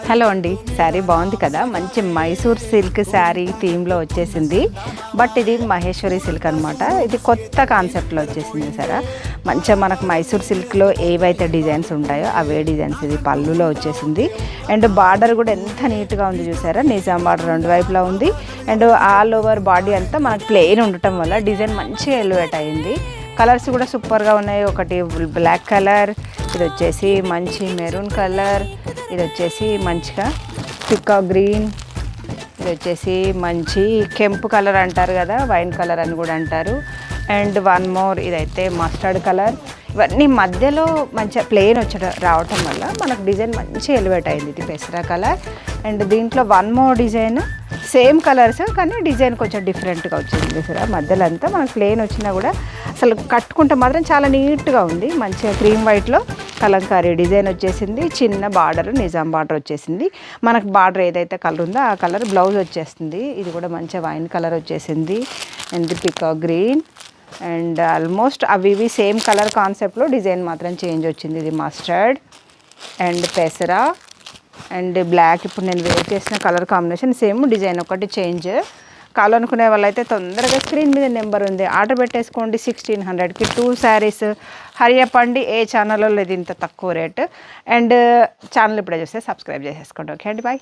Hello అండి, శారీ బాగుంది కదా. మంచి మైసూర్ సిల్క్ శారీ థీమ్లో వచ్చేసింది. బట్ ఇది మహేశ్వరి సిల్క్ అనమాట. ఇది కొత్త కాన్సెప్ట్లో వచ్చేసింది సరే. మంచిగా మనకు మైసూర్ సిల్క్లో ఏవైతే డిజైన్స్ ఉంటాయో అవే డిజైన్స్ ఇది పళ్ళులో వచ్చేసింది. అండ్ బార్డర్ కూడా ఎంత నీట్గా ఉంది చూసారా. నిజాం బార్డర్ రెండు వైపులా ఉంది. అండ్ ఆల్ ఓవర్ బాడీ అంతా మనకు ప్లెయిన్ ఉండటం వల్ల డిజైన్ మంచిగా ఎలివేట్ అయింది. కలర్స్ కూడా సూపర్గా ఉన్నాయి. ఒకటి బ్లాక్ కలర్, ఇది వచ్చేసి మంచి మెరూన్ కలర్, ఇది వచ్చేసి మంచిగా పికాక్ గ్రీన్, ఇది వచ్చేసి మంచి కెంపు కలర్ అంటారు కదా, వైన్ కలర్ అని కూడా అంటారు. అండ్ వన్ మోర్ ఇదైతే మస్టర్డ్ కలర్. ఇవన్నీ మధ్యలో మంచిగా ప్లెయిన్ రావటం వల్ల మనకు డిజైన్ మంచిగా ఎలివేట్ అయింది. ఇది పెసరా కలర్. అండ్ దీంట్లో one more design same colours కానీ డిజైన్ కొంచెం డిఫరెంట్గా వచ్చింది సరే. మధ్యలో అంతా మనకు ప్లెయిన్ వచ్చినా కూడా అసలు కట్టుకుంటే మాత్రం చాలా నీట్గా ఉంది. మంచిగా క్రీమ్ వైట్లో కలంకారీ డిజైన్ వచ్చేసింది. చిన్న బార్డర్ నిజాం బార్డర్ వచ్చేసింది. మనకు బార్డర్ ఏదైతే కలర్ ఉందో ఆ కలర్ బ్లౌజ్ వచ్చేస్తుంది. ఇది కూడా మంచిగా వైన్ కలర్ వచ్చేసింది. And peacock green and almost అవి ఇవి సేమ్ కలర్ కాన్సెప్ట్లో డిజైన్ మాత్రం చేంజ్ వచ్చింది. ఇది మస్టర్డ్ అండ్ పెసరా అండ్ బ్లాక్. ఇప్పుడు నేను వేర్ చేసిన కలర్ కాంబినేషన్ సేమ్, డిజైన్ ఒకటి చేంజ్. కావాలనుకునే వాళ్ళైతే తొందరగా స్క్రీన్ మీద నెంబర్ ఉంది, ఆర్డర్ పెట్టేసుకోండి. 1600కి 2 శారీస్. హరి అప్ అండి. ఏ ఛానల్లో లేదు ఇంత తక్కువ రేట్. అండ్ ఛానల్ ఇప్పుడే చూస్తే సబ్స్క్రైబ్ చేసేసుకోండి. ఓకే అండి, బాయ్.